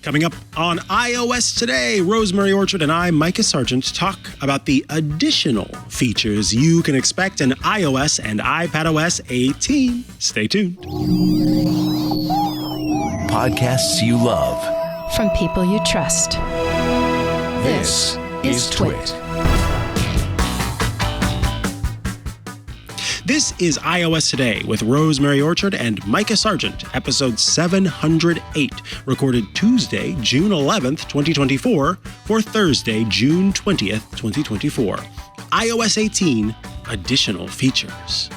Coming up on iOS today, Rosemary Orchard and I, Mikah Sargent, talk about the additional features you can expect in iOS and iPadOS 18. Stay tuned. Podcasts you love. From people you trust. This is Twit. This is iOS Today with Rosemary Orchard and Mikah Sargent, episode 708, recorded Tuesday, June 11th, 2024, for Thursday, June 20th, 2024. iOS 18, additional features.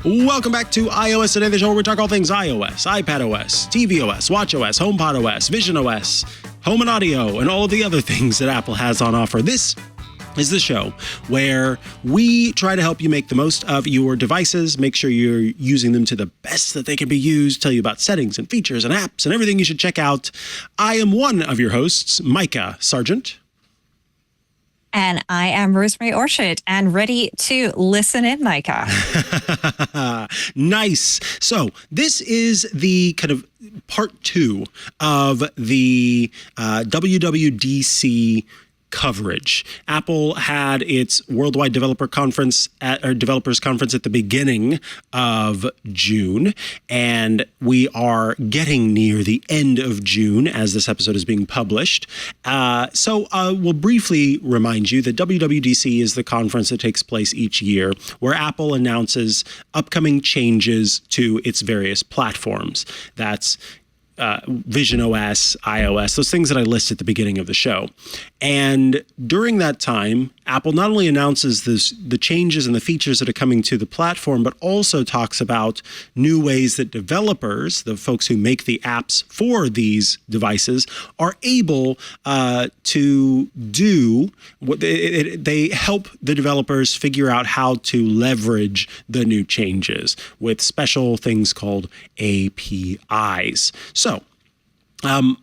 Welcome back to iOS Today, the show where we talk all things iOS, iPadOS, tvOS, watchOS, HomePodOS, visionOS, home and audio, and all of the other things that Apple has on offer. This is the show where we try to help you make the most of your devices, make sure you're using them to the best that they can be used, tell you about settings and features and apps and everything you should check out. I am one of your hosts, Mikah Sargent. And I am Rosemary Orchard, and ready to listen in, Mikah. Nice. So this is the kind of part two of the WWDC coverage. Apple had its Worldwide Developers Conference at the beginning of June, and we are getting near the end of June as this episode is being published. So we'll briefly remind you that WWDC is the conference that takes place each year where Apple announces upcoming changes to its various platforms. That's visionOS, iOS, those things that I listed at the beginning of the show. And during that time, Apple not only announces the changes and the features that are coming to the platform, but also talks about new ways that developers, the folks who make the apps for these devices, are able to do what they help the developers figure out how to leverage the new changes with special things called APIs. So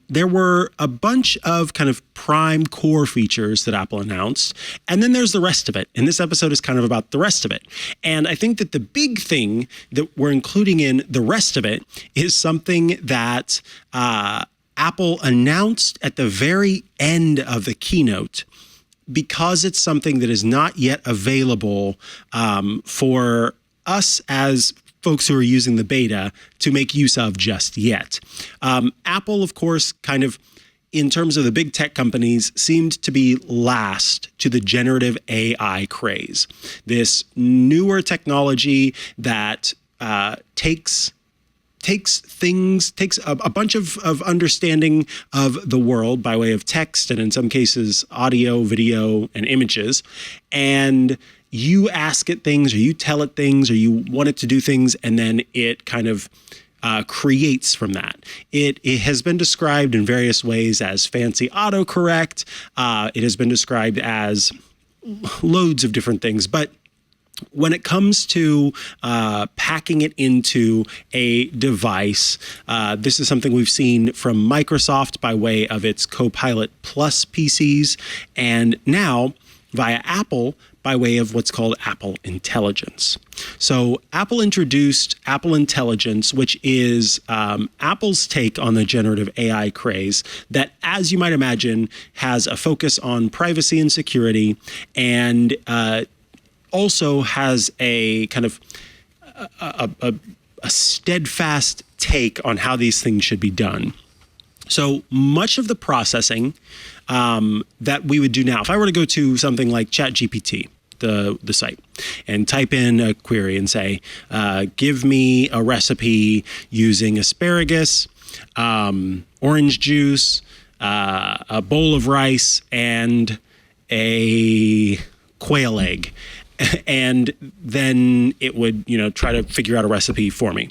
there were a bunch of kind of prime core features that Apple announced, and then there's the rest of it. And this episode is kind of about the rest of it. And I think that the big thing that we're including in the rest of it is something that Apple announced at the very end of the keynote, because it's something that is not yet available for us as folks who are using the beta to make use of just yet. Apple, of course, kind of in terms of the big tech companies, seemed to be last to the generative AI craze. This newer technology that takes a bunch of understanding of the world by way of text and in some cases audio, video, and images, and you ask it things or you tell it things or you want it to do things, and then it kind of creates from that. It has been described in various ways as fancy autocorrect. It has been described as loads of different things, but when it comes to packing it into a device, this is something we've seen from Microsoft by way of its Copilot Plus PCs, and now via Apple by way of what's called Apple Intelligence. So Apple introduced Apple Intelligence, which is Apple's take on the generative AI craze that, as you might imagine, has a focus on privacy and security, and also has a kind of a steadfast take on how these things should be done. So much of the processing that we would do now, if I were to go to something like ChatGPT, the site, and type in a query and say, give me a recipe using asparagus, orange juice, a bowl of rice, and a quail egg. And then it would, try to figure out a recipe for me.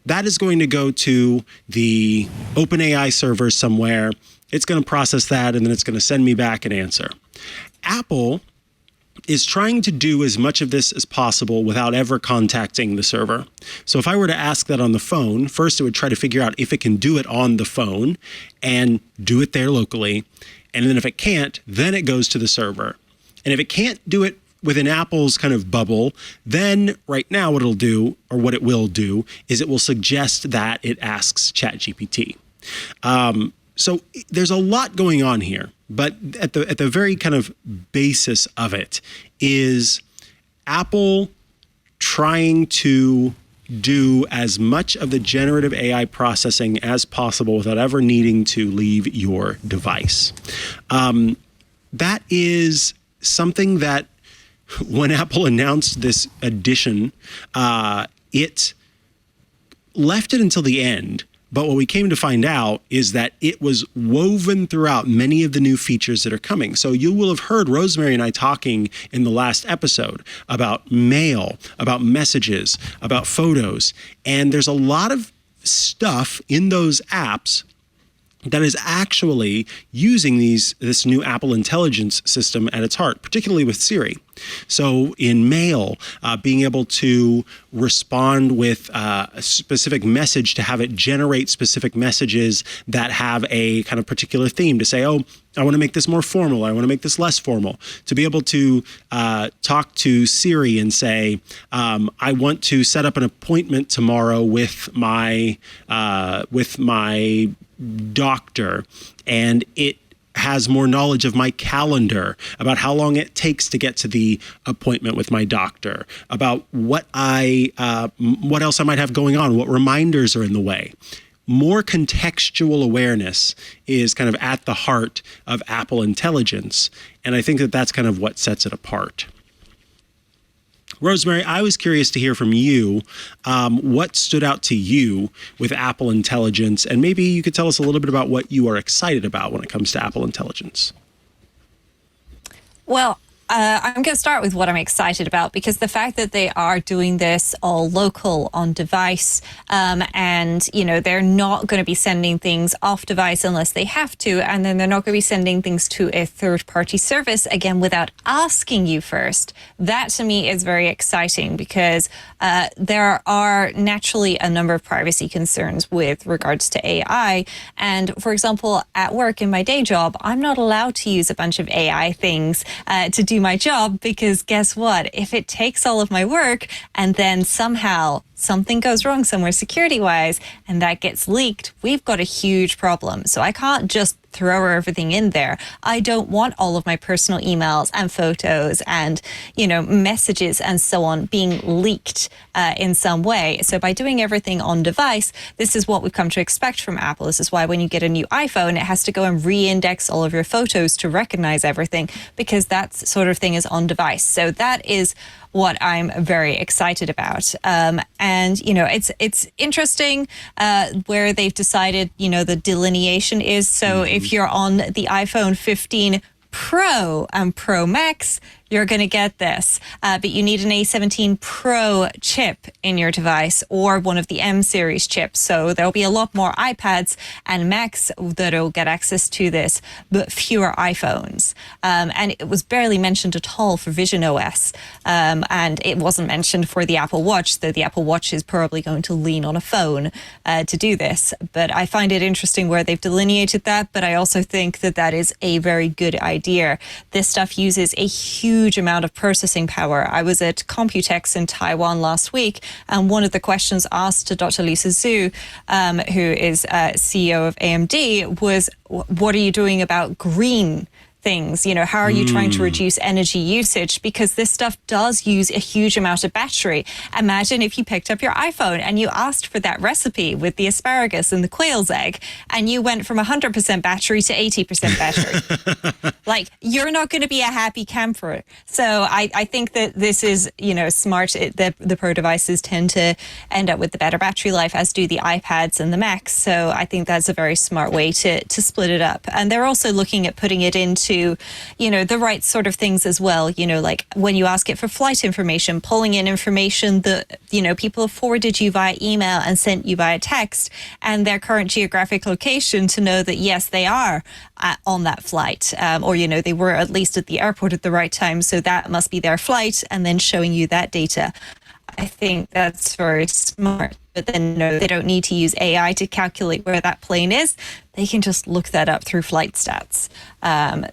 That is going to go to the OpenAI server somewhere. It's going to process that, and then it's going to send me back an answer. Apple is trying to do as much of this as possible without ever contacting the server. So if I were to ask that on the phone, first it would try to figure out if it can do it on the phone and do it there locally. And then if it can't, then it goes to the server. And if it can't do it within Apple's kind of bubble, then right now what it'll do, or what it will do, is it will suggest that it asks ChatGPT. So there's a lot going on here, but at the very kind of basis of it is Apple trying to do as much of the generative AI processing as possible without ever needing to leave your device. That is something that when Apple announced this addition, it left it until the end. But what we came to find out is that it was woven throughout many of the new features that are coming. So you will have heard Rosemary and I talking in the last episode about mail, about messages, about photos. And there's a lot of stuff in those apps that is actually using this new Apple Intelligence system at its heart, particularly with Siri. So in Mail, being able to respond with a specific message, to have it generate specific messages that have a kind of particular theme, to say, oh, I want to make this more formal, I want to make this less formal. To be able to talk to Siri and say, I want to set up an appointment tomorrow with my doctor, and it has more knowledge of my calendar, about how long it takes to get to the appointment with my doctor, about what else I might have going on, what reminders are in the way. More contextual awareness is kind of at the heart of Apple Intelligence, and I think that that's kind of what sets it apart. Rosemary, I was curious to hear from you what stood out to you with Apple Intelligence, and maybe you could tell us a little bit about what you are excited about when it comes to Apple Intelligence. Well, I'm going to start with what I'm excited about, because the fact that they are doing this all local on device, and, you know, they're not going to be sending things off device unless they have to, and then they're not going to be sending things to a third-party service, again, without asking you first. That, to me, is very exciting, because there are naturally a number of privacy concerns with regards to AI. And, for example, at work in my day job, I'm not allowed to use a bunch of AI things to do my job, because guess what? If it takes all of my work and then somehow something goes wrong somewhere security-wise and that gets leaked, we've got a huge problem. So I can't just throw everything in there. I don't want all of my personal emails and photos and, you know, messages and so on being leaked in some way. So by doing everything on device, this is what we've come to expect from Apple. This is why when you get a new iPhone, it has to go and re-index all of your photos to recognize everything, because that sort of thing is on device. So that is what I'm very excited about. And, you know, it's interesting where they've decided, you know, the delineation is. So if you're on the iPhone 15 Pro and Pro Max, you're going to get this. But you need an A17 Pro chip in your device, or one of the M series chips. So there'll be a lot more iPads and Macs that'll get access to this, but fewer iPhones. And it was barely mentioned at all for Vision OS. And it wasn't mentioned for the Apple Watch, though the Apple Watch is probably going to lean on a phone to do this. But I find it interesting where they've delineated that. But I also think that that is a very good idea. This stuff uses a huge amount of processing power. I was at Computex in Taiwan last week, and one of the questions asked to Dr. Lisa Zhu, who is CEO of AMD, was, what are you doing about green things? You know, how are you trying to reduce energy usage? Because this stuff does use a huge amount of battery. Imagine if you picked up your iPhone and you asked for that recipe with the asparagus and the quail's egg, and you went from 100% battery to 80% battery. Like, you're not going to be a happy camper. So I think that this is, you know, smart. The Pro devices tend to end up with the better battery life, as do the iPads and the Macs. So I think that's a very smart way to split it up. And they're also looking at putting it into, you know, the right sort of things as well. You know, like when you ask it for flight information, pulling in information that, you know, people have forwarded you via email and sent you via text, and their current geographic location to know that, yes, they are on that flight, or, you know, they were at least at the airport at the right time, so that must be their flight, and then showing you that data. I think that's very smart. But then, no, they don't need to use AI to calculate where that plane is. They can just look that up through flight stats.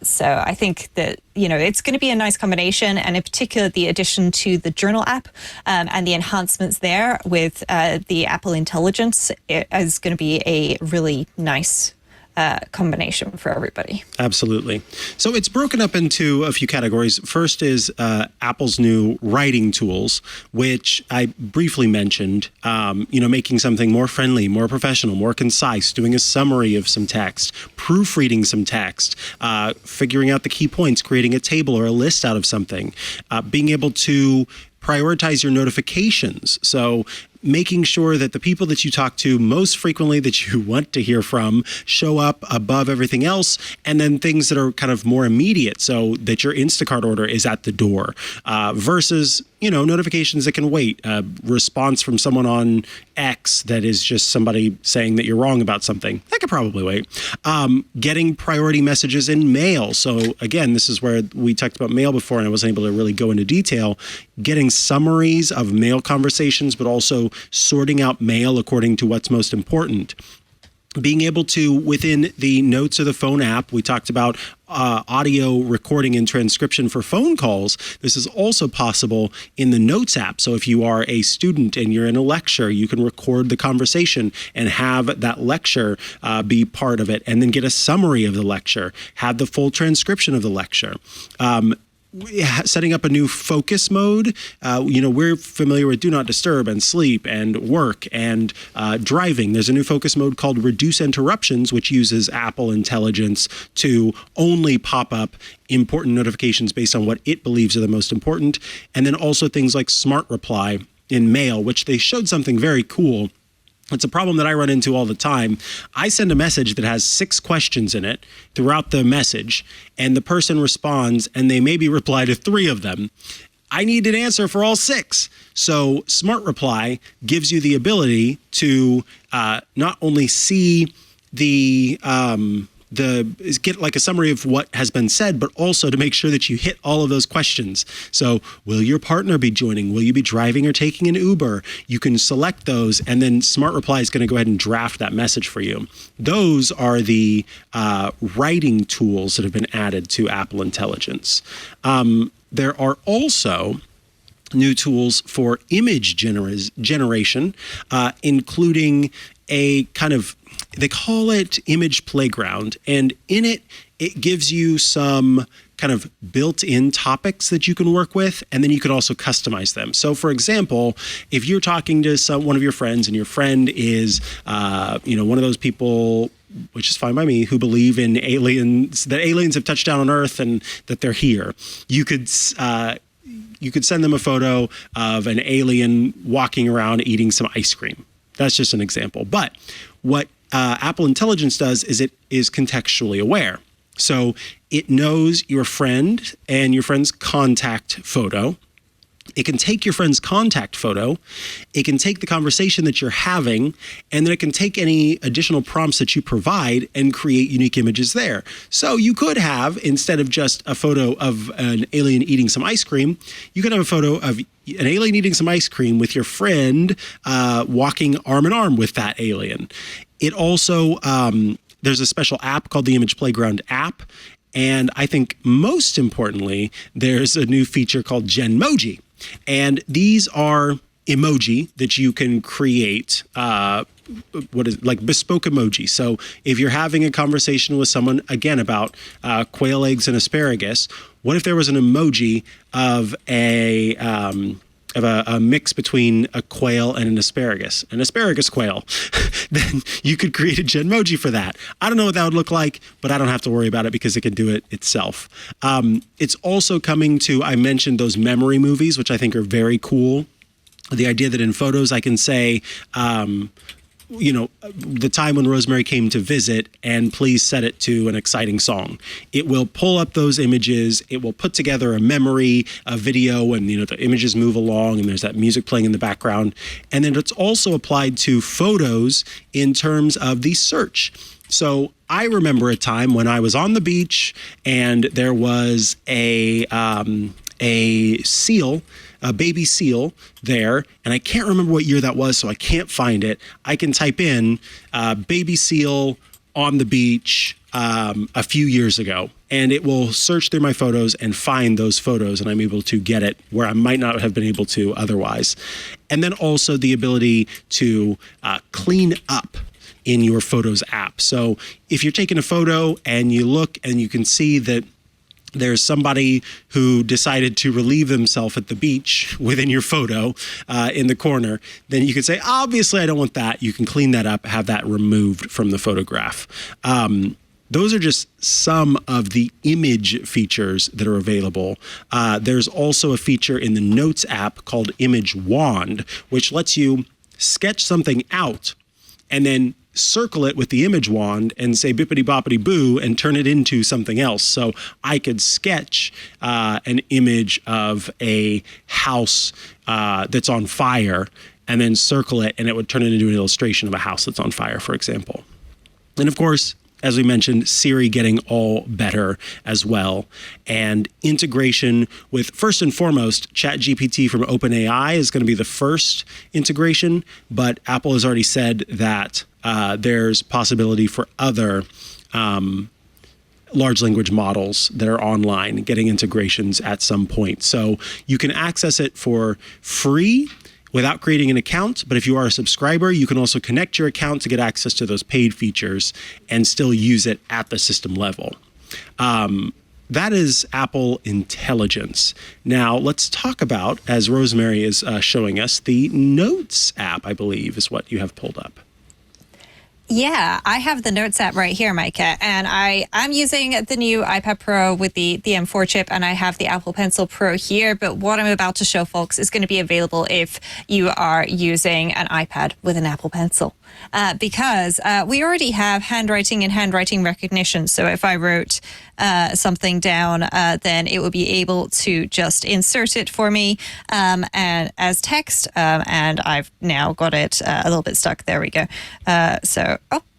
So I think that, it's going to be a nice combination, and in particular, the addition to the Journal app and the enhancements there with the Apple Intelligence is going to be a really nice combination for everybody. Absolutely. So it's broken up into a few categories. First is Apple's new writing tools, which I briefly mentioned, making something more friendly, more professional, more concise, doing a summary of some text, proofreading some text, figuring out the key points, creating a table or a list out of something, being able to prioritize your notifications. So making sure that the people that you talk to most frequently that you want to hear from show up above everything else, and then things that are kind of more immediate so that your Instacart order is at the door versus, notifications that can wait, response from someone on X that is just somebody saying that you're wrong about something. That could probably wait. Getting priority messages in mail. So again, this is where we talked about mail before and I wasn't able to really go into detail. Getting summaries of mail conversations, but also sorting out mail according to what's most important. Being able to, within the Notes of the Phone app, we talked about audio recording and transcription for phone calls. This is also possible in the Notes app. So if you are a student and you're in a lecture, you can record the conversation and have that lecture be part of it, and then get a summary of the lecture, have the full transcription of the lecture. Setting up a new focus mode. We're familiar with Do Not Disturb and sleep and work and driving. There's a new focus mode called Reduce Interruptions, which uses Apple Intelligence to only pop up important notifications based on what it believes are the most important. And then also things like Smart Reply in Mail, which they showed something very cool. It's a problem that I run into all the time. I send a message that has 6 questions in it throughout the message, and the person responds, and they maybe reply to 3 of them. I need an answer for all 6. So Smart Reply gives you the ability to not only see get like a summary of what has been said, but also to make sure that you hit all of those questions. So will your partner be joining? Will you be driving or taking an Uber? You can select those, and then Smart Reply is going to go ahead and draft that message for you. Those are the writing tools that have been added to Apple Intelligence. There are also new tools for image generation, including a kind of, they call it Image Playground, and in it, it gives you some kind of built-in topics that you can work with, and then you can also customize them. So, for example, if you're talking to one of your friends, and your friend is, one of those people, which is fine by me, who believe in aliens, that aliens have touched down on Earth and that they're here, you could send them a photo of an alien walking around eating some ice cream. That's just an example. But what Apple Intelligence does is it is contextually aware. So it knows your friend and your friend's contact photo. It can take your friend's contact photo. It can take the conversation that you're having, and then it can take any additional prompts that you provide and create unique images there. So you could have, instead of just a photo of an alien eating some ice cream, you could have a photo of an alien eating some ice cream with your friend walking arm in arm with that alien. It also, there's a special app called the Image Playground app. And I think most importantly, there's a new feature called Genmoji. And these are emoji that you can create, like bespoke emoji. So if you're having a conversation with someone, again, about quail eggs and asparagus, what if there was an emoji of a mix between a quail and an asparagus quail? Then you could create a Genmoji for that. I don't know what that would look like, but I don't have to worry about it because it can do it itself. It's also coming to, I mentioned those memory movies, which I think are very cool. The idea that in photos I can say, the time when Rosemary came to visit, and please set it to an exciting song. It will pull up those images. It will put together a memory, a video, and the images move along, and there's that music playing in the background. And then it's also applied to photos in terms of the search. So I remember a time when I was on the beach and there was a a seal, a baby seal there, and I can't remember what year that was, so I can't find it. I can type in baby seal on the beach a few years ago, and it will search through my photos and find those photos, and I'm able to get it where I might not have been able to otherwise. And then also the ability to clean up in your Photos app. So if you're taking a photo and you look and you can see that there's somebody who decided to relieve themselves at the beach within your photo in the corner, then you can say, obviously, I don't want that. You can clean that up, have that removed from the photograph. Those are just some of the image features that are available. There's also a feature in the Notes app called Image Wand, which lets you sketch something out and then circle it with the image wand and say bippity boppity boo and turn it into something else. So I could sketch an image of a house that's on fire and then circle it, and it would turn it into an illustration of a house that's on fire, for example. And of course, as we mentioned, Siri getting all better as well. And integration with, first and foremost, ChatGPT from OpenAI is going to be the first integration, but Apple has already said that there's possibility for other large language models that are online getting integrations at some point. So you can access it for free without creating an account. But if you are a subscriber, you can also connect your account to get access to those paid features and still use it at the system level. That is Apple Intelligence. Now let's talk about, as Rosemary is showing us, the Notes app, I believe, is what you have pulled up. Yeah, I have the Notes app right here, Mikah, and I'm using the new iPad Pro with the M4 chip, and I have the Apple Pencil Pro here, but what I'm about to show folks is going to be available if you are using an iPad with an Apple Pencil. Because we already have handwriting and handwriting recognition. So if I wrote something down, then it would be able to just insert it for me and as text. And I've now got it a little bit stuck. There we go.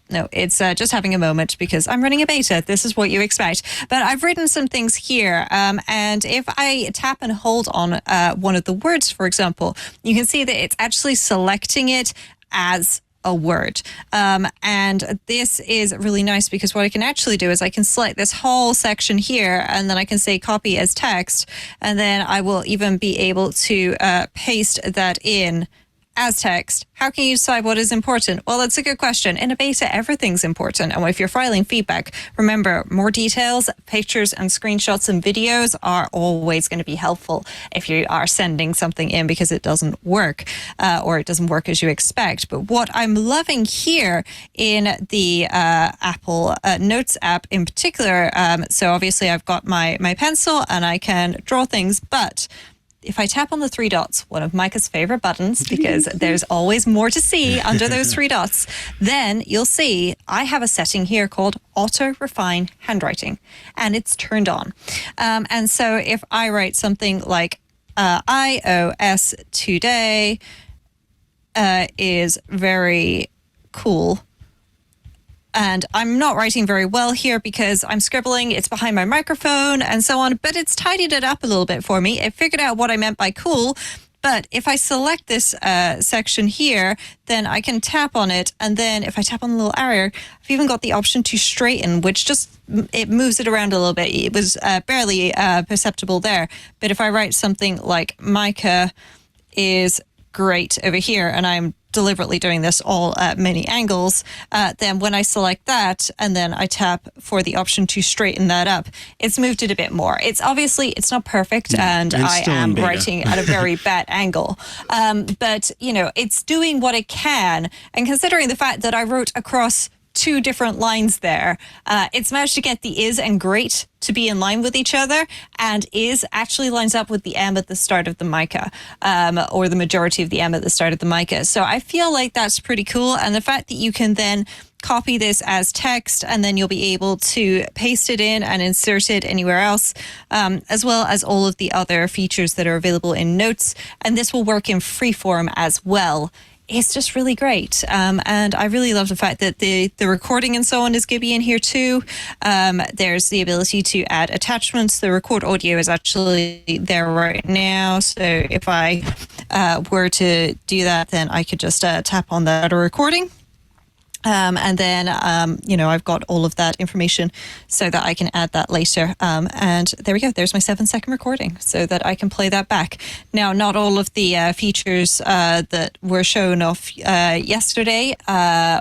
No, it's just having a moment because I'm running a beta. This is what you expect. But I've written some things here. And if I tap and hold on one of the words, for example, you can see that it's actually selecting it as a word. And this is really nice because what I can actually do is I can select this whole section here and then I can say copy as text. And then I will even be able to paste that in as text. How can you decide what is important? Well, that's a good question. In a beta, everything's important. And if you're filing feedback, remember, more details, pictures and screenshots and videos are always going to be helpful if you are sending something in because it doesn't work or it doesn't work as you expect. But what I'm loving here in the Apple Notes app in particular, so obviously I've got my pencil and I can draw things, but if I tap on the three dots, one of Mikah's favorite buttons, because there's always more to see under those three dots, then you'll see I have a setting here called Auto Refine Handwriting, and it's turned on. And so if I write something like iOS today is very cool, and I'm not writing very well here because I'm scribbling, it's behind my microphone and so on, but it's tidied it up a little bit for me. It figured out what I meant by cool. But if I select this section here, then I can tap on it. And then if I tap on the little arrow, I've even got the option to straighten, which just, it moves it around a little bit. It was barely perceptible there. But if I write something like Mikah is great over here, and I'm deliberately doing this all at many angles, then when I select that and then I tap for the option to straighten that up, it's moved it a bit more. It's obviously, it's not perfect and I am writing at a very bad angle. But, you know, it's doing what it can. And considering the fact that I wrote across two different lines there, it's managed to get the is and great to be in line with each other, and is actually lines up with the M at the start of the Mikah, or the majority of the M at the start of the Mikah. So I feel like that's pretty cool. And the fact that you can then copy this as text and then you'll be able to paste it in and insert it anywhere else, as well as all of the other features that are available in Notes. And this will work in freeform as well it's just really great. And I really love the fact that the recording and so on is going to be in here too. There's the ability to add attachments. The record audio is actually there right now. So if I were to do that, then I could just tap on that recording. And then, I've got all of that information so that I can add that later. And there we go. There's my 7-second recording so that I can play that back. Now, not all of the features that were shown off yesterday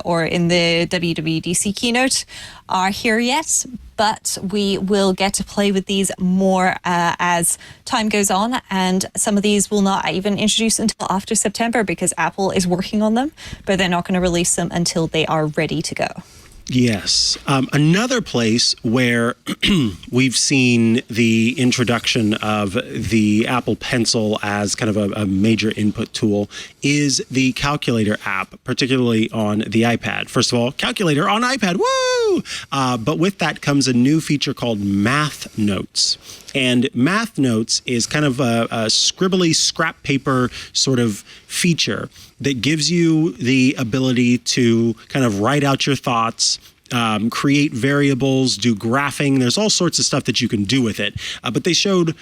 or in the WWDC keynote are here yet, but we will get to play with these more as time goes on. And some of these will not even introduce until after September because Apple is working on them, but they're not going to release them until they are ready to go. Yes. Another place where we've seen the introduction of the Apple Pencil as kind of a major input tool is the Calculator app, particularly on the iPad. First of all, Calculator on iPad, woo! But with that comes a new feature called Math Notes. And Math Notes is kind of a scribbly scrap paper sort of feature that gives you the ability to kind of write out your thoughts, create variables, do graphing. There's all sorts of stuff that you can do with it. But they showed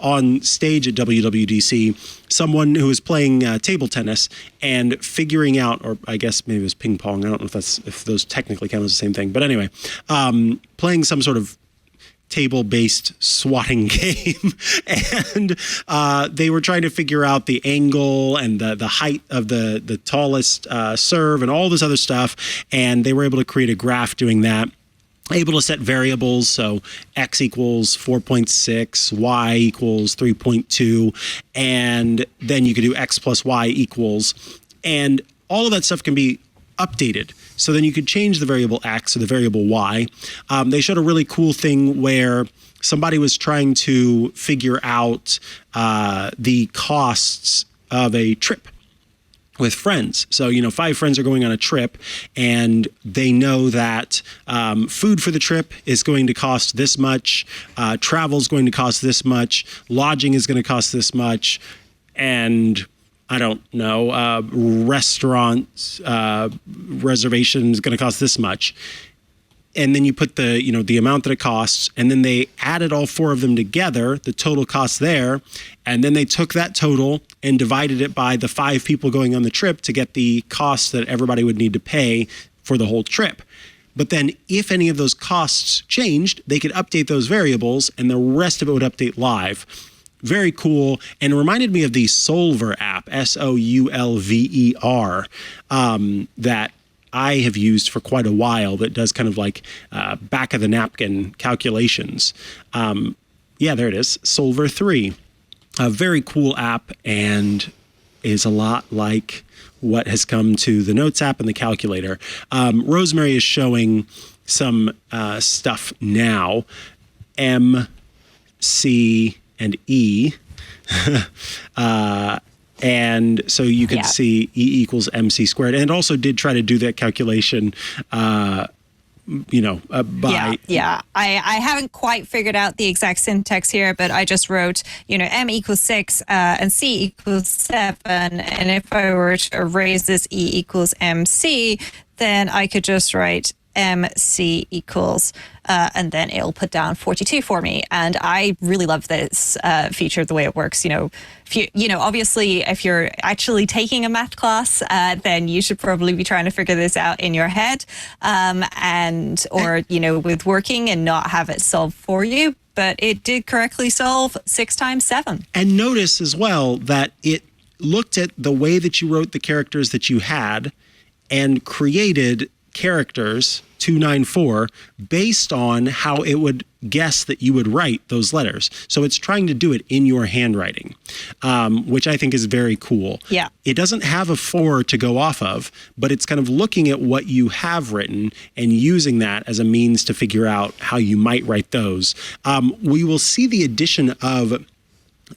on stage at WWDC someone who was playing table tennis and figuring out, or I guess maybe it was ping pong. I don't know if those technically count as the same thing. But anyway, playing some sort of table-based swatting game, and they were trying to figure out the angle and the height of the tallest serve and all this other stuff, and they were able to create a graph doing that. Able to set variables, so x equals 4.6, y equals 3.2, and then you could do x plus y equals, and all of that stuff can be updated. So then you could change the variable x or the variable y. They showed a really cool thing where somebody was trying to figure out the costs of a trip with friends. So, 5 friends are going on a trip and they know that food for the trip is going to cost this much, travel is going to cost this much, lodging is going to cost this much, and I don't know, restaurant reservation is going to cost this much. And then you put the amount that it costs, and then they added all 4 of them together, the total cost there, and then they took that total and divided it by the 5 people going on the trip to get the cost that everybody would need to pay for the whole trip. But then if any of those costs changed, they could update those variables, and the rest of it would update live. Very cool, and it reminded me of the Solver app, Soulver, that I have used for quite a while, that does kind of like back of the napkin calculations. Yeah, there it is, Solver 3. A very cool app, and is a lot like what has come to the Notes app and the Calculator. Rosemary is showing some stuff now, M, C, and E. And so you can see E equals MC squared, and also did try to do that calculation, by... Yeah. I haven't quite figured out the exact syntax here, but I just wrote, M equals 6 and C equals 7. And if I were to erase this E equals MC, then I could just write MC equals, and then it'll put down 42 for me. And I really love this feature, the way it works. Obviously, if you're actually taking a math class, then you should probably be trying to figure this out in your head, with working and not have it solved for you. But it did correctly solve 6 times 7. And notice as well that it looked at the way that you wrote the characters that you had and created characters 294 based on how it would guess that you would write those letters. So it's trying to do it in your handwriting, which I think is very cool. Yeah. It doesn't have a 4 to go off of, but it's kind of looking at what you have written and using that as a means to figure out how you might write those. We will see the addition of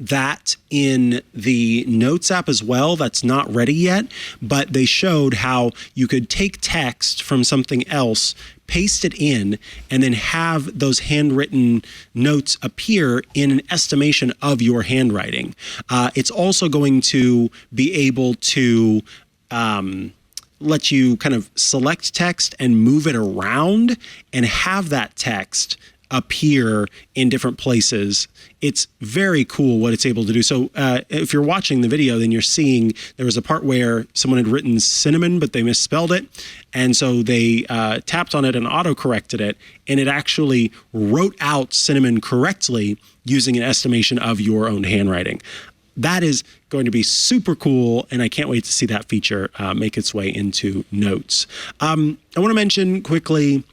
that in the Notes app as well. That's not ready yet, but they showed how you could take text from something else, paste it in, and then have those handwritten notes appear in an estimation of your handwriting. It's also going to be able to lets you kind of select text and move it around and have that text appear in different places. It's very cool what it's able to do. So if you're watching the video, then you're seeing there was a part where someone had written cinnamon, but they misspelled it. And so they tapped on it and auto-corrected it. And it actually wrote out cinnamon correctly using an estimation of your own handwriting. That is going to be super cool, and I can't wait to see that feature make its way into Notes. I want to mention quickly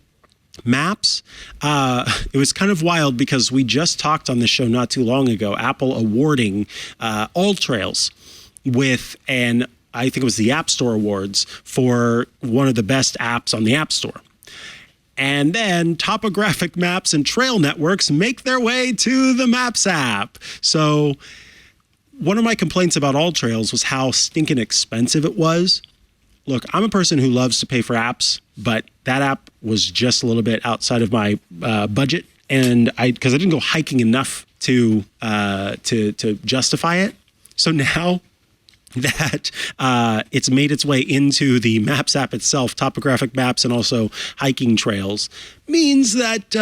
Maps. It was kind of wild because we just talked on this show not too long ago, Apple awarding AllTrails with I think it was the App Store Awards for one of the best apps on the App Store. And then topographic maps and trail networks make their way to the Maps app. So one of my complaints about AllTrails was how stinking expensive it was. Look, I'm a person who loves to pay for apps, but that app was just a little bit outside of my budget, and because I didn't go hiking enough to justify it. So now that it's made its way into the Maps app itself, topographic maps and also hiking trails, means that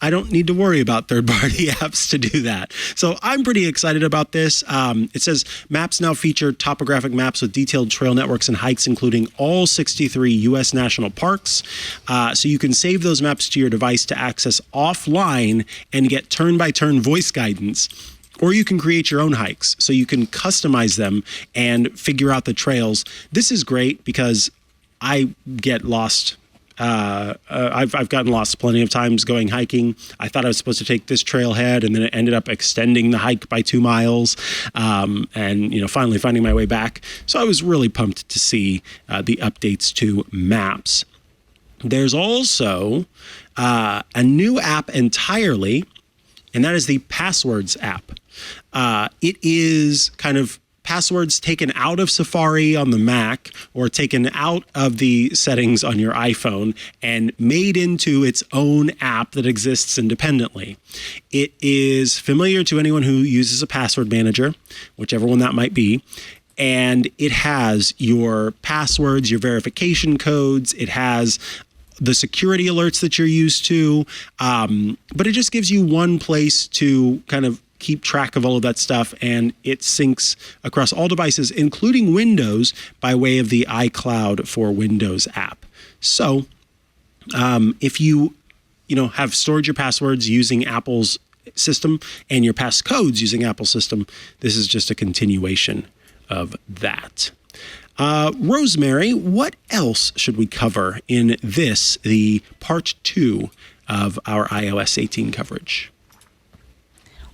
I don't need to worry about third-party apps to do that. So I'm pretty excited about this. It says Maps now feature topographic maps with detailed trail networks and hikes, including all 63 U.S. national parks. So you can save those maps to your device to access offline and get turn-by-turn voice guidance. Or you can create your own hikes, so you can customize them and figure out the trails. This is great because I get lost. I've gotten lost plenty of times going hiking. I thought I was supposed to take this trailhead, and then it ended up extending the hike by 2 miles, and finally finding my way back. So I was really pumped to see the updates to Maps. There's also a new app entirely, and that is the Passwords app. It is kind of passwords taken out of Safari on the Mac or taken out of the settings on your iPhone and made into its own app that exists independently. It is familiar to anyone who uses a password manager, whichever one that might be. And it has your passwords, your verification codes. It has the security alerts that you're used to. But it just gives you one place to kind of keep track of all of that stuff, and it syncs across all devices, including Windows, by way of the iCloud for Windows app. So if you have stored your passwords using Apple's system and your passcodes using Apple's system, this is just a continuation of that. Rosemary, what else should we cover in this, the part 2 of our iOS 18 coverage?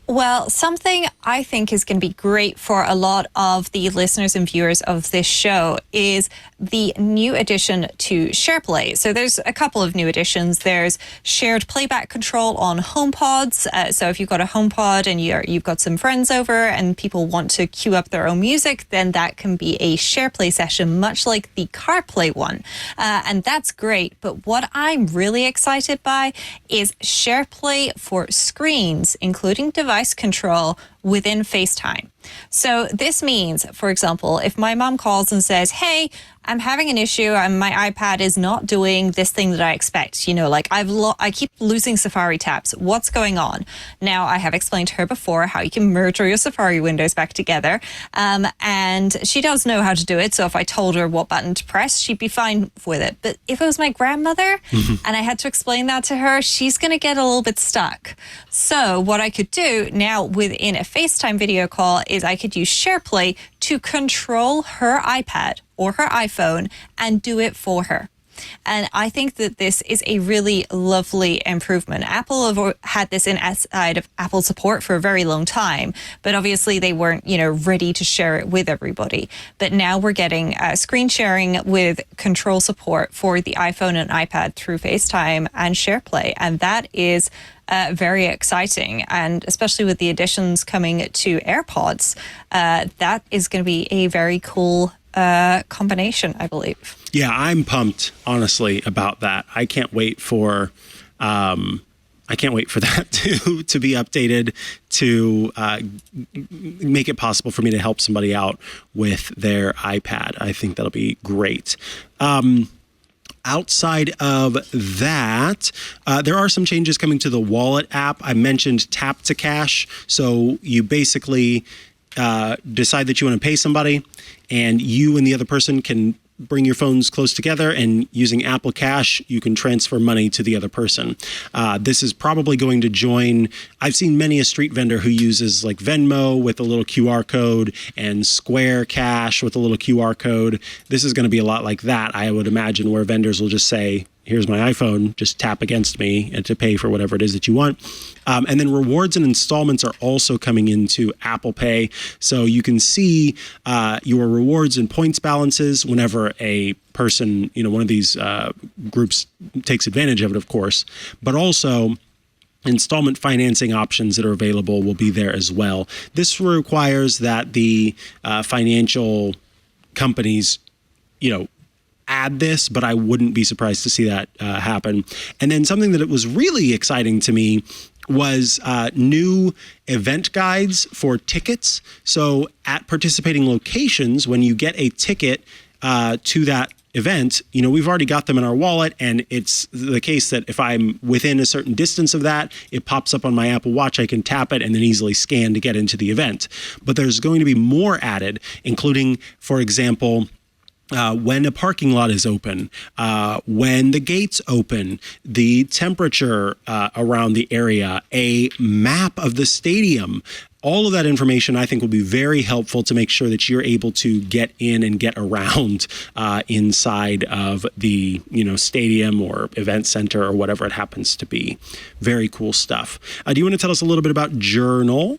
Well, something I think is going to be great for a lot of the listeners and viewers of this show is the new addition to SharePlay. So there's a couple of new additions. There's shared playback control on HomePods. So if you've got a HomePod and you've got some friends over and people want to queue up their own music, then that can be a SharePlay session, much like the CarPlay one. And that's great. But what I'm really excited by is SharePlay for screens, including device control within FaceTime. So this means, for example, if my mom calls and says, hey, I'm having an issue and my iPad is not doing this thing that I expect, like I keep losing Safari tabs. What's going on? Now, I have explained to her before how you can merge all your Safari windows back together. And she does know how to do it. So if I told her what button to press, she'd be fine with it. But if it was my grandmother and I had to explain that to her, she's going to get a little bit stuck. So what I could do now within a FaceTime video call is I could use SharePlay to control her iPad or her iPhone and do it for her. And I think that this is a really lovely improvement. Apple have had this inside of Apple support for a very long time, but obviously they weren't, ready to share it with everybody. But now we're getting screen sharing with control support for the iPhone and iPad through FaceTime and SharePlay. And that is very exciting. And especially with the additions coming to AirPods, that is going to be a very cool combination, I believe. Yeah, I'm pumped, honestly, about that. I can't wait for I can't wait for that to be updated to make it possible for me to help somebody out with their iPad. I think that'll be great. Outside of that, there are some changes coming to the Wallet app. I mentioned Tap to Cash. So you basically decide that you want to pay somebody, and you and the other person can bring your phones close together, and using Apple Cash, you can transfer money to the other person. This is probably going to join, I've seen many a street vendor who uses like Venmo with a little QR code and Square Cash with a little QR code. This is going to be a lot like that, I would imagine, where vendors will just say, here's my iPhone, just tap against me and to pay for whatever it is that you want. And then rewards and installments are also coming into Apple Pay. So you can see your rewards and points balances whenever a person, one of these groups takes advantage of it, of course, but also installment financing options that are available will be there as well. This requires that the financial companies, add this, but I wouldn't be surprised to see that happen. And then something that it was really exciting to me was new event guides for tickets. So at participating locations, when you get a ticket to that event, we've already got them in our wallet, and it's the case that if I'm within a certain distance of that, it pops up on my Apple Watch. I can tap it and then easily scan to get into the event. But there's going to be more added, including, for example, when a parking lot is open, when the gates open, the temperature around the area, a map of the stadium. All of that information, I think, will be very helpful to make sure that you're able to get in and get around inside of the stadium or event center or whatever it happens to be. Very cool stuff. Do you want to tell us a little bit about Journal?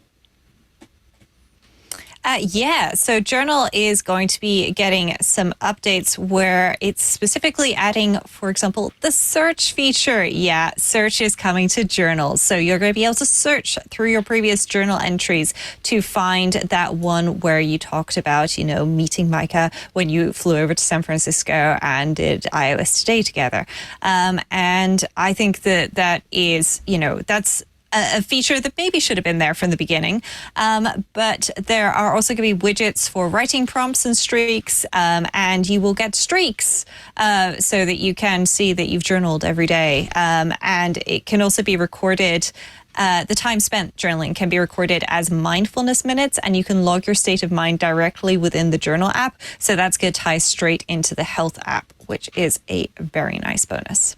So Journal is going to be getting some updates where it's specifically adding, for example, the search feature. Yeah, search is coming to Journal. So you're going to be able to search through your previous journal entries to find that one where you talked about, meeting Mikah when you flew over to San Francisco and did iOS Today together. And I think that is, that's a feature that maybe should have been there from the beginning. But there are also going to be widgets for writing prompts and streaks, and you will get streaks so that you can see that you've journaled every day. And it can also be recorded. The time spent journaling can be recorded as mindfulness minutes, and you can log your state of mind directly within the Journal app. So that's going to tie straight into the Health app, which is a very nice bonus.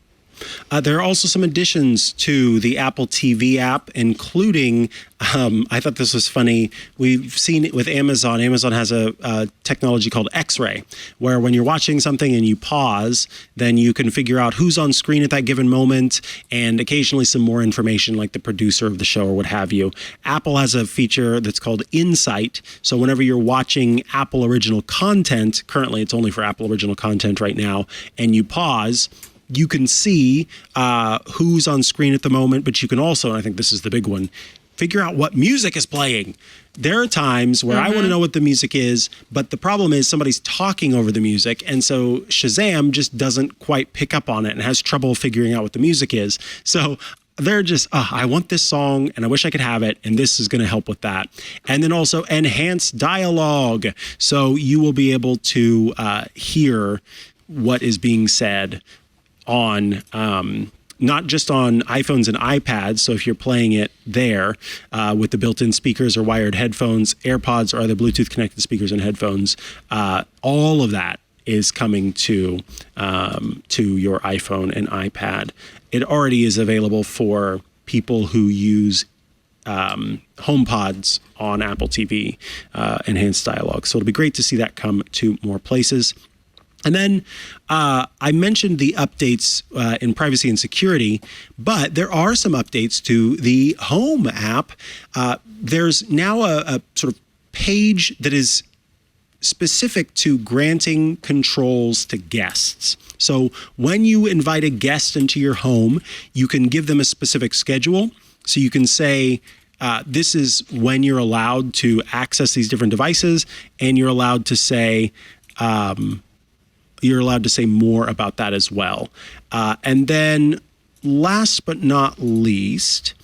There are also some additions to the Apple TV app, including, I thought this was funny, we've seen it with Amazon. Amazon has a technology called X-Ray, where when you're watching something and you pause, then you can figure out who's on screen at that given moment, and occasionally some more information like the producer of the show or what have you. Apple has a feature that's called Insight. So whenever you're watching Apple original content, currently it's only for Apple original content right now, and you pause, you can see who's on screen at the moment, but you can also, and I think this is the big one, figure out what music is playing. There are times where I want to know what the music is, but the problem is somebody's talking over the music, and so Shazam just doesn't quite pick up on it and has trouble figuring out what the music is. So they're just, I want this song and I wish I could have it, and this is going to help with that. And then also enhanced dialogue. So you will be able to hear what is being said on not just on iPhones and iPads. So if you're playing it there with the built-in speakers or wired headphones, AirPods or other Bluetooth connected speakers and headphones, all of that is coming to your iPhone and iPad. It already is available for people who use HomePods on Apple TV, enhanced dialogue. So it'll be great to see that come to more places. And then I mentioned the updates in privacy and security, but there are some updates to the Home app. There's now a sort of page that is specific to granting controls to guests. So when you invite a guest into your home, you can give them a specific schedule. So you can say, this is when you're allowed to access these different devices, and you're allowed to say, more about that as well. And then last but not least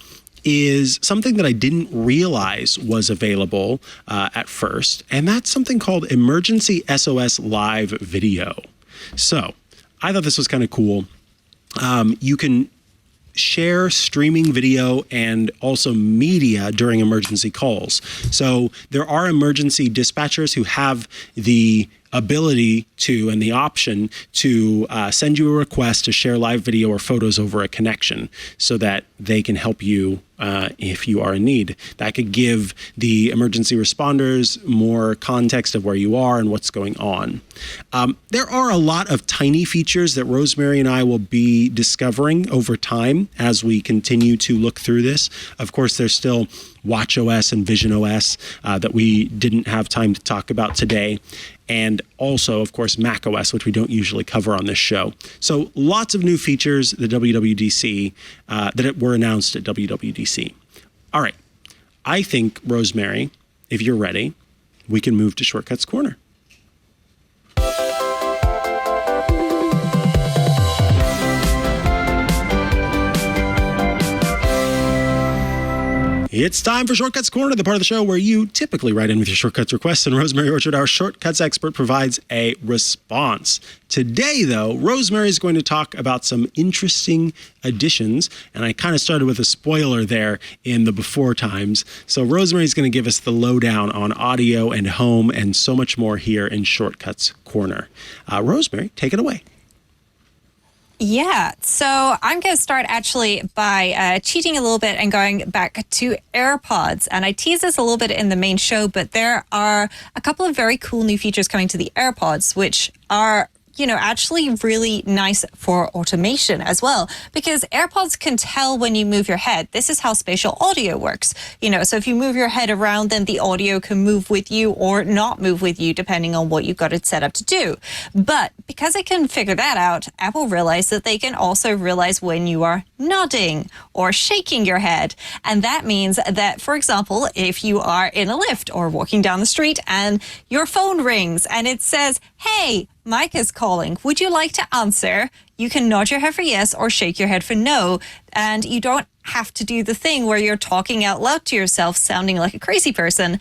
is something that I didn't realize was available at first, and that's something called Emergency SOS Live Video. So I thought this was kind of cool. You can share streaming video and also media during emergency calls. So there are emergency dispatchers who have the ability to and the option to send you a request to share live video or photos over a connection so that they can help you if you are in need. That could give the emergency responders more context of where you are and what's going on. There are a lot of tiny features that Rosemary and I will be discovering over time as we continue to look through this. Of course, there's still watchOS and visionOS that we didn't have time to talk about today. And also, of course, macOS, which we don't usually cover on this show. So lots of new features at the WWDC that were announced at WWDC. All right. I think, Rosemary, if you're ready, we can move to Shortcuts Corner. It's time for Shortcuts Corner, the part of the show where you typically write in with your shortcuts requests, and Rosemary Orchard, our shortcuts expert, provides a response. Today, though, Rosemary is going to talk about some interesting additions, and I kind of started with a spoiler there in the before times. So Rosemary is going to give us the lowdown on audio and home and so much more here in Shortcuts Corner. Rosemary, take it away. Yeah, so I'm going to start actually by cheating a little bit and going back to AirPods. And I teased this a little bit in the main show, but there are a couple of very cool new features coming to the AirPods, which are actually really nice for automation as well, because AirPods can tell when you move your head. This is how spatial audio works. So if you move your head around, then the audio can move with you or not move with you, depending on what you've got it set up to do. But because it can figure that out, Apple realized that they can also realize when you are nodding or shaking your head. And that means that, for example, if you are in a lift or walking down the street and your phone rings and it says, "Hey, Mikah's calling. Would you like to answer?" You can nod your head for yes or shake your head for no. And you don't have to do the thing where you're talking out loud to yourself, sounding like a crazy person,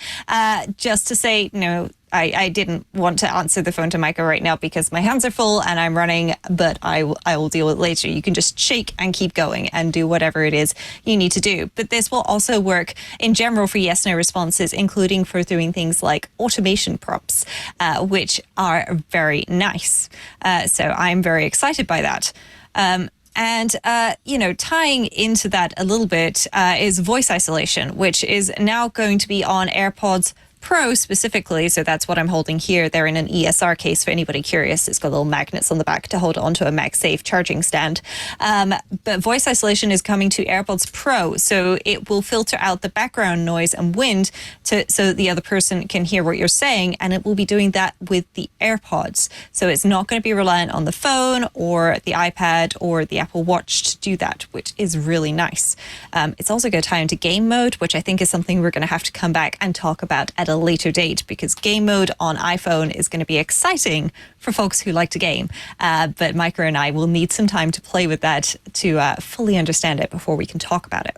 just to say, no, I didn't want to answer the phone to Mikah right now because my hands are full and I'm running, but I will deal with it later. You can just shake and keep going and do whatever it is you need to do. But this will also work in general for yes-no responses, including for doing things like automation prompts, which are very nice. So I'm very excited by that. Tying into that a little bit is voice isolation, which is now going to be on AirPods Pro specifically, so that's what I'm holding here. They're in an ESR case for anybody curious. It's got little magnets on the back to hold onto a MagSafe charging stand. But voice isolation is coming to AirPods Pro, so it will filter out the background noise and wind so that the other person can hear what you're saying, and it will be doing that with the AirPods. So it's not going to be reliant on the phone or the iPad or the Apple Watch to do that, which is really nice. It's also going to tie into game mode, which I think is something we're going to have to come back and talk about at a later date, because game mode on iPhone is going to be exciting for folks who like to game. But Mikah and I will need some time to play with that to fully understand it before we can talk about it.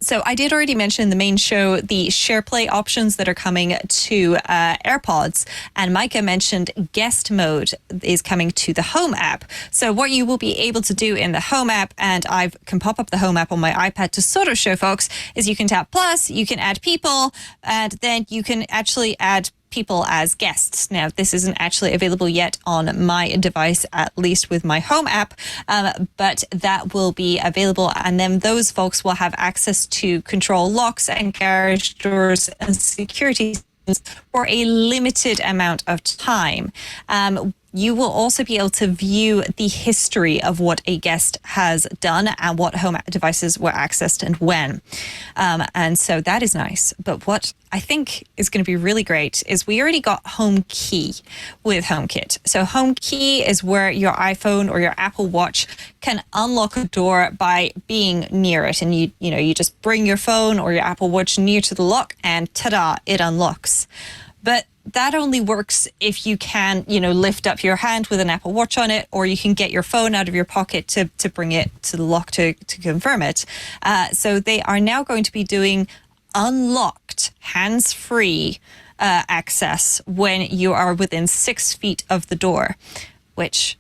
So I did already mention in the main show the SharePlay options that are coming to AirPods, and Mikah mentioned guest mode is coming to the Home app. So what you will be able to do in the Home app, and I can pop up the Home app on my iPad to sort of show folks, is you can tap plus, you can add people, and then you can actually add people as guests. Now, this isn't actually available yet on my device, at least with my Home app, but that will be available. And then those folks will have access to control locks and garage doors and security for a limited amount of time. You will also be able to view the history of what a guest has done and what home devices were accessed and when. And so that is nice. But what I think is going to be really great is we already got Home Key with HomeKit. So Home Key is where your iPhone or your Apple Watch can unlock a door by being near it. And you just bring your phone or your Apple Watch near to the lock and ta-da, it unlocks. But that only works if you can, lift up your hand with an Apple Watch on it, or you can get your phone out of your pocket to bring it to the lock to confirm it. So they are now going to be doing unlocked, hands-free access when you are within 6 feet of the door, which,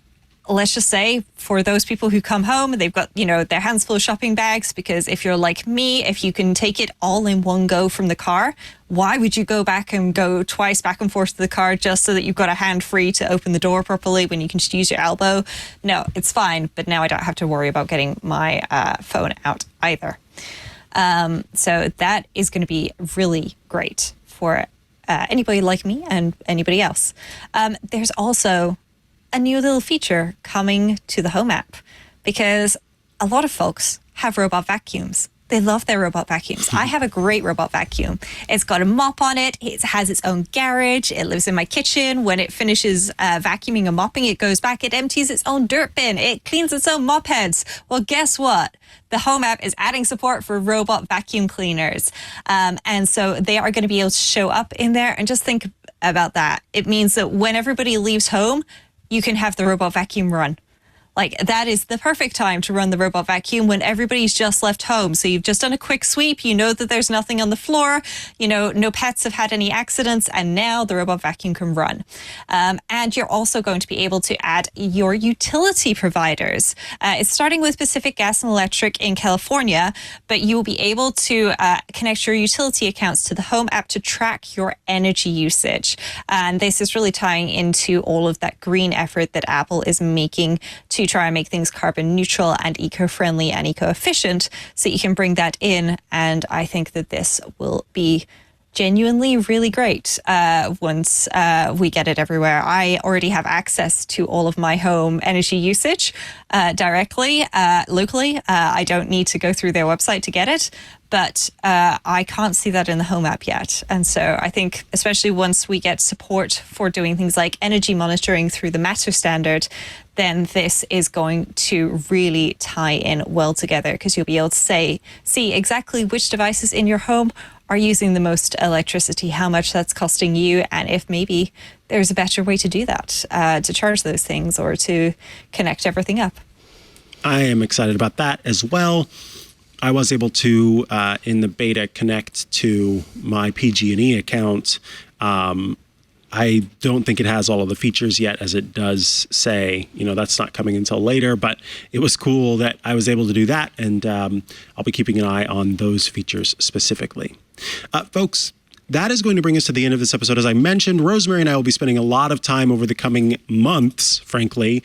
let's just say, for those people who come home, they've got, their hands full of shopping bags, because if you're like me, if you can take it all in one go from the car, why would you go back and go twice back and forth to the car just so that you've got a hand free to open the door properly when you can just use your elbow? No, it's fine. But now I don't have to worry about getting my phone out either. So that is going to be really great for anybody like me and anybody else. There's also a new little feature coming to the Home app, because a lot of folks have robot vacuums. They love their robot vacuums. I have a great robot vacuum. It's got a mop on it. It has its own garage. It lives in my kitchen. When it finishes vacuuming and mopping, it goes back. It empties its own dirt bin. It cleans its own mop heads. Well, guess what? The Home app is adding support for robot vacuum cleaners. And so they are going to be able to show up in there. And just think about that. It means that when everybody leaves home, you can have the robot vacuum run. Like, that is the perfect time to run the robot vacuum, when everybody's just left home. So you've just done a quick sweep. You know that there's nothing on the floor. No pets have had any accidents. And now the robot vacuum can run. And you're also going to be able to add your utility providers. It's starting with Pacific Gas and Electric in California, but you will be able to connect your utility accounts to the Home app to track your energy usage. And this is really tying into all of that green effort that Apple is making to try and make things carbon neutral and eco-friendly and eco-efficient, so you can bring that in. And I think that this will be genuinely really great once we get it everywhere. I already have access to all of my home energy usage directly, locally. I don't need to go through their website to get it, but I can't see that in the Home app yet. And so I think, especially once we get support for doing things like energy monitoring through the Matter standard, then this is going to really tie in well together, because you'll be able to see exactly which devices in your home are using the most electricity, how much that's costing you, and if maybe there's a better way to do that, to charge those things or to connect everything up. I am excited about that as well. I was able to, in the beta, connect to my PG&E account. I don't think it has all of the features yet, as it does say, that's not coming until later, but it was cool that I was able to do that. And I'll be keeping an eye on those features specifically. Folks, that is going to bring us to the end of this episode. As I mentioned, Rosemary and I will be spending a lot of time over the coming months, frankly,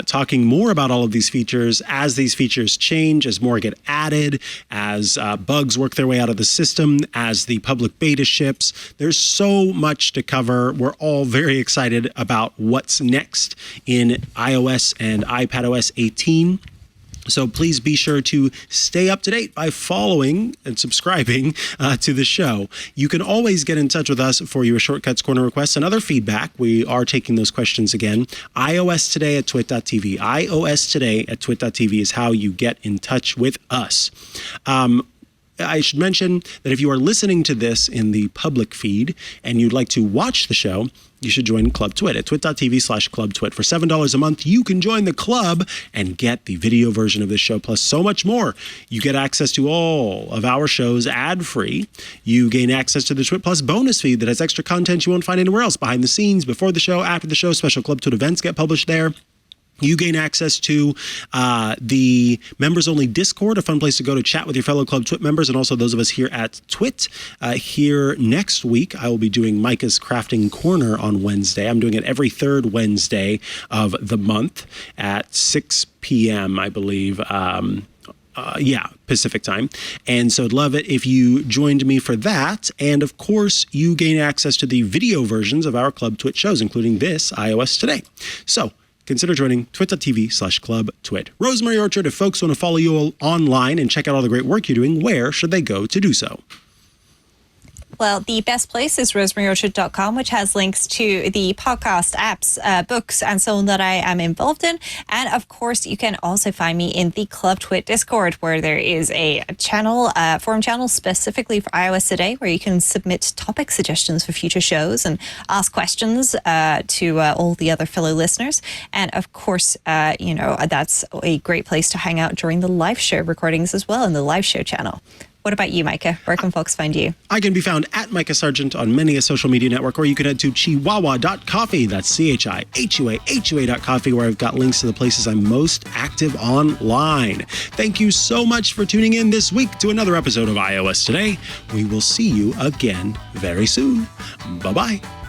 talking more about all of these features as these features change, as more get added, as bugs work their way out of the system, as the public beta ships. There's so much to cover. We're all very excited about what's next in iOS and iPadOS 18. So please be sure to stay up to date by following and subscribing to the show. You can always get in touch with us for your Shortcuts Corner requests and other feedback. We are taking those questions again. iOS Today at twit.tv. iOS Today at twit.tv is how you get in touch with us. I should mention that if you are listening to this in the public feed and you'd like to watch the show, you should join Club Twit at twit.tv/clubtwit. For $7 a month, you can join the club and get the video version of this show, plus so much more. You get access to all of our shows ad-free. You gain access to the Twit Plus bonus feed that has extra content you won't find anywhere else. Behind the scenes, before the show, after the show, special Club Twit events get published there. You gain access to the members-only Discord, a fun place to go to chat with your fellow Club Twit members, and also those of us here at Twit. Here next week, I will be doing Mikah's Crafting Corner on Wednesday. I'm doing it every third Wednesday of the month at 6 p.m., I believe. Pacific time. And so I'd love it if you joined me for that. And of course, you gain access to the video versions of our Club Twit shows, including this iOS Today. So consider joining twit.tv/clubtwit. Rosemary Orchard, if folks want to follow you all online and check out all the great work you're doing, where should they go to do so? Well, the best place is rosemaryorchard.com, which has links to the podcast, apps, books, and so on that I am involved in. And of course, you can also find me in the Club Twit Discord, where there is a channel, forum channel specifically for iOS Today, where you can submit topic suggestions for future shows and ask questions to all the other fellow listeners. And of course, that's a great place to hang out during the live show recordings as well in the live show channel. What about you, Mikah? Where can folks find you? I can be found at Mikah Sargent on many a social media network, or you can head to chihuahua.coffee. That's CHIHUA.coffee, where I've got links to the places I'm most active online. Thank you so much for tuning in this week to another episode of iOS Today. We will see you again very soon. Bye-bye.